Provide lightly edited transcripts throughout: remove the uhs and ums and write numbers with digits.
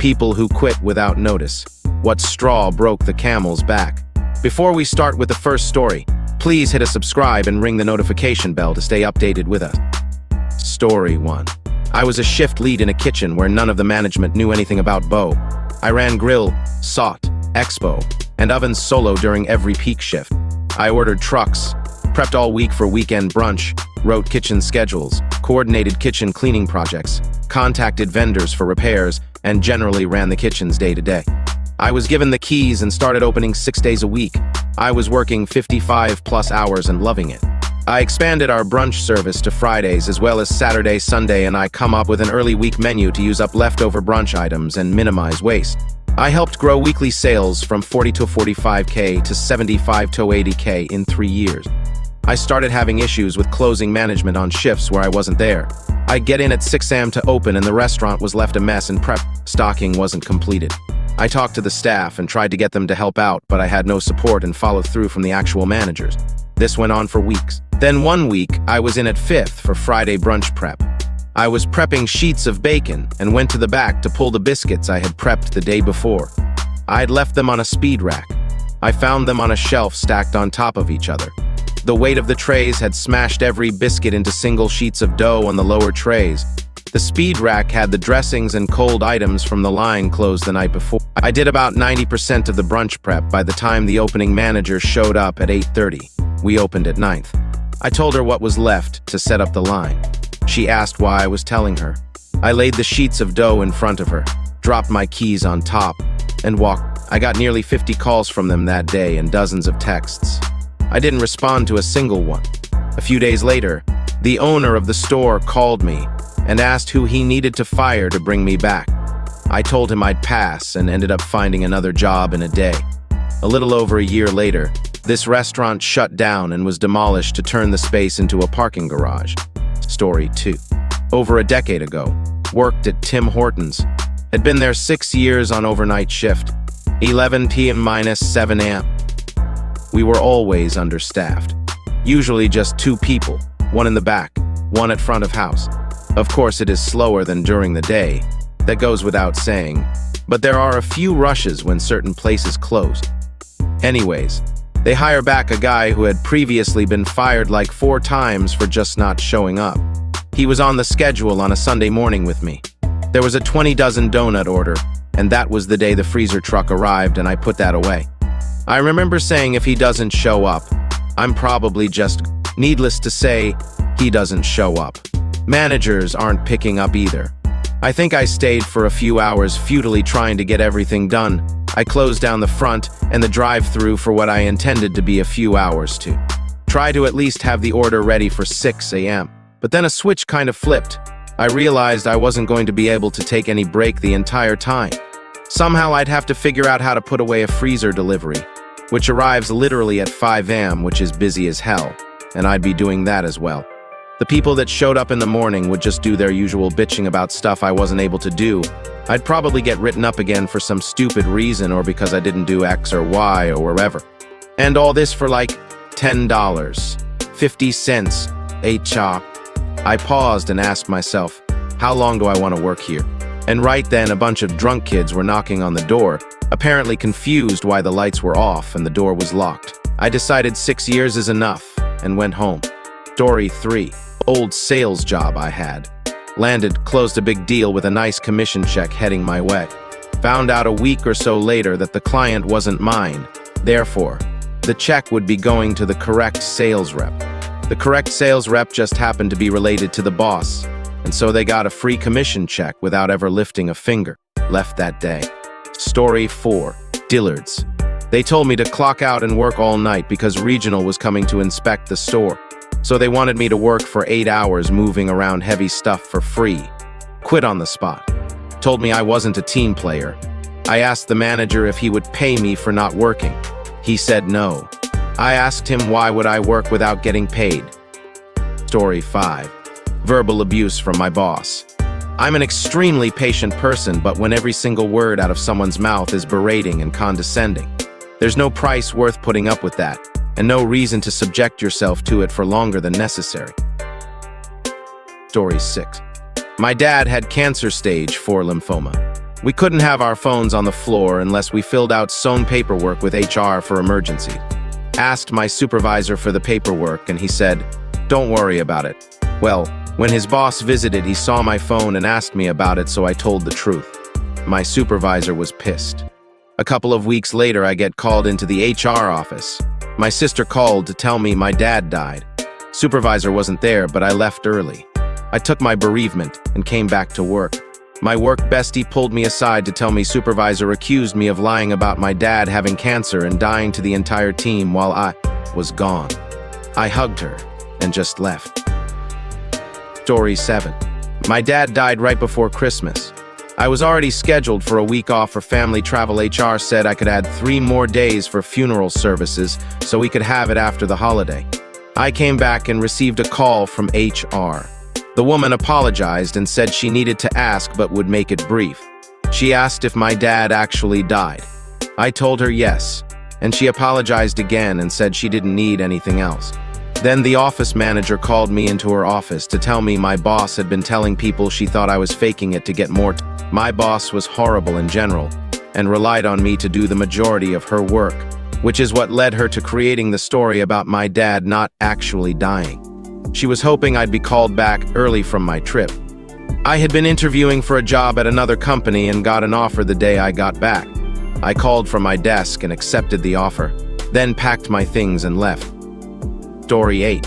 People who quit without notice. What straw broke the camel's back? Before we start with the first story, please hit a subscribe and ring the notification bell to stay updated with us. Story 1. I was a shift lead in a kitchen where none of the management knew anything about Bo. I ran grill, SOT, expo, and ovens solo during every peak shift. I ordered trucks, prepped all week for weekend brunch, wrote kitchen schedules, coordinated kitchen cleaning projects, contacted vendors for repairs, and generally ran the kitchens day to day. I was given the keys and started opening 6 days a week. I was working 55+ hours and loving it. I expanded our brunch service to Fridays as well as Saturday, Sunday, and I come up with an early week menu to use up leftover brunch items and minimize waste. I helped grow weekly sales from 40 to 45K to 75 to 80K in 3 years. I started having issues with closing management on shifts where I wasn't there. I'd get in at 6 a.m. to open and the restaurant was left a mess and prep stocking wasn't completed. I talked to the staff and tried to get them to help out, but I had no support and follow-through from the actual managers. This went on for weeks. Then one week, I was in at 5th for Friday brunch prep. I was prepping sheets of bacon and went to the back to pull the biscuits I had prepped the day before. I had left them on a speed rack. I found them on a shelf stacked on top of each other. The weight of the trays had smashed every biscuit into single sheets of dough on the lower trays. The speed rack had the dressings and cold items from the line closed the night before. I did about 90% of the brunch prep by the time the opening manager showed up at 8:30. We opened at 9th. I told her what was left to set up the line. She asked why I was telling her. I laid the sheets of dough in front of her, dropped my keys on top, and walked. I got nearly 50 calls from them that day and dozens of texts. I didn't respond to a single one. A few days later, the owner of the store called me and asked who he needed to fire to bring me back. I told him I'd pass and ended up finding another job in a day. A little over a year later, this restaurant shut down and was demolished to turn the space into a parking garage. Story 2. Over a decade ago, worked at Tim Hortons. Had been there 6 years on overnight shift, 11 p.m. minus 7 a.m. We were always understaffed. Usually just 2 people, one in the back, one at front of house. Of course, it is slower than during the day. That goes without saying. But there are a few rushes when certain places close. Anyways, they hire back a guy who had previously been fired like 4 times for just not showing up. He was on the schedule on a Sunday morning with me. There was a 20 dozen donut order, and that was the day the freezer truck arrived and I put that away. I remember saying if he doesn't show up, I'm probably just... Needless to say, he doesn't show up. Managers aren't picking up either. I think I stayed for a few hours futilely trying to get everything done. I closed down the front and the drive-through for what I intended to be a few hours to. Try to at least have the order ready for 6 a.m. But then a switch kind of flipped. I realized I wasn't going to be able to take any break the entire time. Somehow I'd have to figure out how to put away a freezer delivery, which arrives literally at 5 a.m., which is busy as hell, and I'd be doing that as well. The people that showed up in the morning would just do their usual bitching about stuff I wasn't able to do. I'd probably get written up again for some stupid reason or because I didn't do X or Y or wherever. And all this for like $10, 50 cents, a chop. I paused and asked myself, how long do I want to work here? And right then a bunch of drunk kids were knocking on the door, apparently confused why the lights were off and the door was locked. I decided 6 years is enough and went home. Story 3. Old sales job I had. Landed, closed a big deal with a nice commission check heading my way. Found out a week or so later that the client wasn't mine. Therefore, the check would be going to the correct sales rep. The correct sales rep just happened to be related to the boss, and so they got a free commission check without ever lifting a finger. Left that day. Story 4. Dillard's. They told me to clock out and work all night because Regional was coming to inspect the store. So they wanted me to work for 8 hours moving around heavy stuff for free. Quit on the spot. Told me I wasn't a team player. I asked the manager if he would pay me for not working. He said no. I asked him why would I work without getting paid. Story 5. Verbal abuse from my boss. I'm an extremely patient person, but when every single word out of someone's mouth is berating and condescending, there's no price worth putting up with that, and no reason to subject yourself to it for longer than necessary. Story 6. My dad had cancer stage 4 lymphoma. We couldn't have our phones on the floor unless we filled out sewn paperwork with HR for emergency. Asked my supervisor for the paperwork and he said, "Don't worry about it." Well, when his boss visited, he saw my phone and asked me about it, so I told the truth. My supervisor was pissed. A couple of weeks later, I get called into the HR office. My sister called to tell me my dad died. Supervisor wasn't there, but I left early. I took my bereavement and came back to work. My work bestie pulled me aside to tell me supervisor accused me of lying about my dad having cancer and dying to the entire team while I was gone. I hugged her and just left. Story 7. My dad died right before Christmas. I was already scheduled for a week off for family travel. HR said I could add 3 more days for funeral services so we could have it after the holiday. I came back and received a call from HR. The woman apologized and said she needed to ask but would make it brief. She asked if my dad actually died. I told her yes, and she apologized again and said she didn't need anything else. Then the office manager called me into her office to tell me my boss had been telling people she thought I was faking it to get more. My boss was horrible in general and relied on me to do the majority of her work, which is what led her to creating the story about my dad not actually dying. She was hoping I'd be called back early from my trip. I had been interviewing for a job at another company and got an offer the day I got back. I called from my desk and accepted the offer, then packed my things and left. Story 8.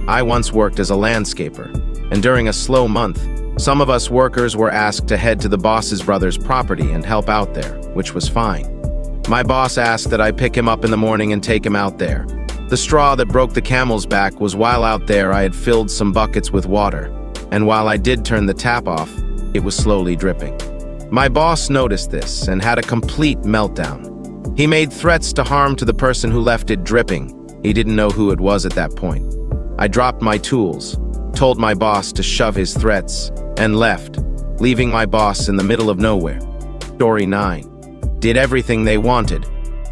I once worked as a landscaper, and during a slow month, some of us workers were asked to head to the boss's brother's property and help out there, which was fine. My boss asked that I pick him up in the morning and take him out there. The straw that broke the camel's back was while out there I had filled some buckets with water, and while I did turn the tap off, it was slowly dripping. My boss noticed this and had a complete meltdown. He made threats to harm to the person who left it dripping. He didn't know who it was at that point. I dropped my tools, told my boss to shove his threats, and left, leaving my boss in the middle of nowhere. Story 9. Did everything they wanted.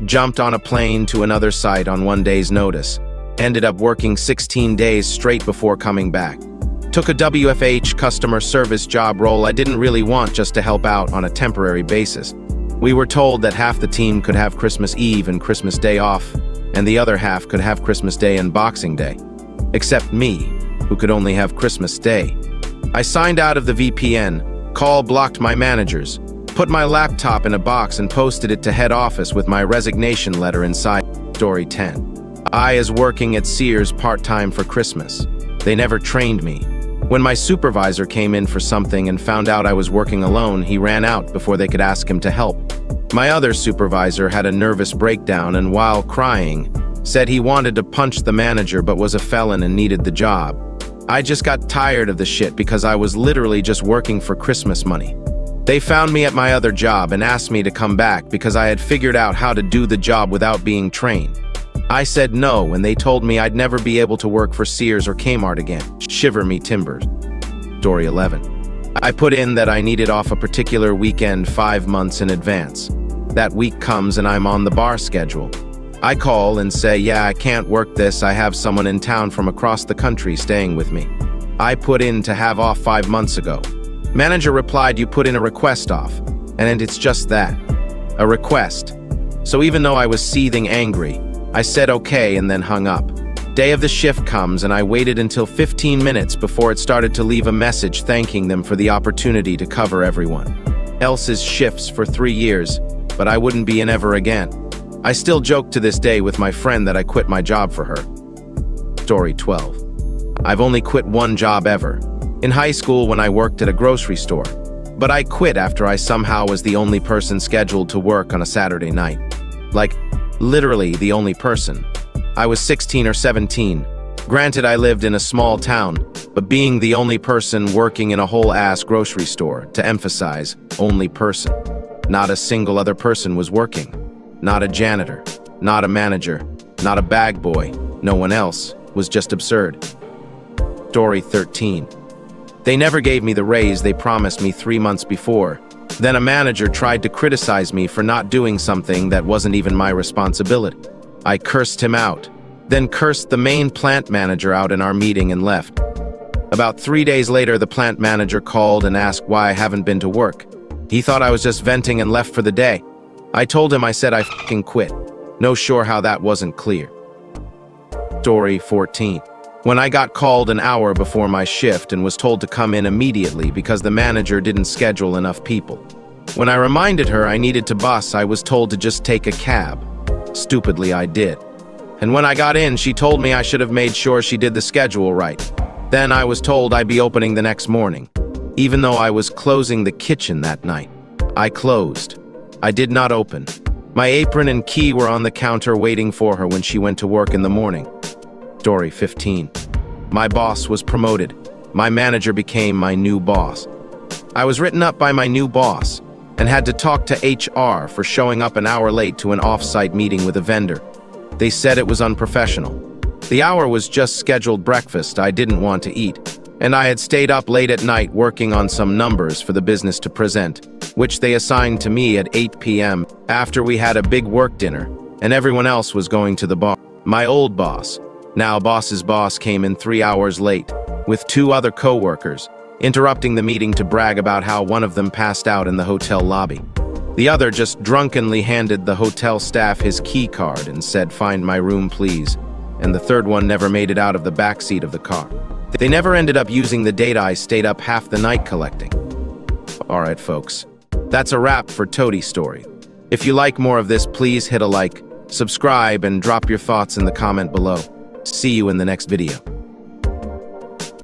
Jumped on a plane to another site on one day's notice. Ended up working 16 days straight before coming back. Took a WFH customer service job role I didn't really want just to help out on a temporary basis. We were told that half the team could have Christmas Eve and Christmas Day off, and the other half could have Christmas Day and Boxing Day. Except me, who could only have Christmas Day. I signed out of the VPN, blocked my managers, put my laptop in a box and posted it to head office with my resignation letter inside. Story 10. I is working at Sears part-time for Christmas. They never trained me. When my supervisor came in for something and found out I was working alone, he ran out before they could ask him to help. My other supervisor had a nervous breakdown and while crying, said he wanted to punch the manager but was a felon and needed the job. I just got tired of the shit because I was literally just working for Christmas money. They found me at my other job and asked me to come back because I had figured out how to do the job without being trained. I said no, and they told me I'd never be able to work for Sears or Kmart again. Shiver me timbers. Story 11. I put in that I needed off a particular weekend 5 months in advance. That week comes and I'm on the bar schedule. I call and say, yeah, I can't work this. I have someone in town from across the country staying with me. I put in to have off 5 months ago. Manager replied, you put in a request off. And it's just that, a request. So even though I was seething angry, I said okay and then hung up. Day of the shift comes and I waited until 15 minutes before it started to leave a message thanking them for the opportunity to cover everyone else's shifts for 3 years, but I wouldn't be in ever again. I still joke to this day with my friend that I quit my job for her. Story 12. I've only quit one job ever. In high school when I worked at a grocery store. But I quit after I somehow was the only person scheduled to work on a Saturday night. Like, literally the only person. I was 16 or 17. Granted, I lived in a small town, but being the only person working in a whole-ass grocery store, to emphasize, only person. Not a single other person was working. Not a janitor, not a manager, not a bag boy, no one else, was just absurd. Story 13. They never gave me the raise they promised me 3 months before. Then a manager tried to criticize me for not doing something that wasn't even my responsibility. I cursed him out, then cursed the main plant manager out in our meeting and left. About 3 days later, the plant manager called and asked why I haven't been to work. He thought I was just venting and left for the day. I told him I said I fucking quit. No sure how that wasn't clear. Story 14. When I got called an hour before my shift and was told to come in immediately because the manager didn't schedule enough people. When I reminded her I needed to bus, I was told to just take a cab. Stupidly, I did. And when I got in, she told me I should have made sure she did the schedule right. Then I was told I'd be opening the next morning, even though I was closing the kitchen that night. I closed. I did not open. My apron and key were on the counter waiting for her when she went to work in the morning. Story 15. My boss was promoted. My manager became my new boss. I was written up by my new boss and had to talk to HR for showing up an hour late to an off-site meeting with a vendor. They said it was unprofessional. The hour was just scheduled breakfast I didn't want to eat, and I had stayed up late at night working on some numbers for the business to present, which they assigned to me at 8 p.m. after we had a big work dinner, and everyone else was going to the bar. My old boss, now boss's boss, came in 3 hours late, with 2 other co-workers, interrupting the meeting to brag about how one of them passed out in the hotel lobby. The other just drunkenly handed the hotel staff his key card and said, "Find my room, please." And the third one never made it out of the back seat of the car. They never ended up using the data I stayed up half the night collecting. Alright folks, that's a wrap for Toadie's story. If you like more of this, please hit a like, subscribe, and drop your thoughts in the comment below. See you in the next video.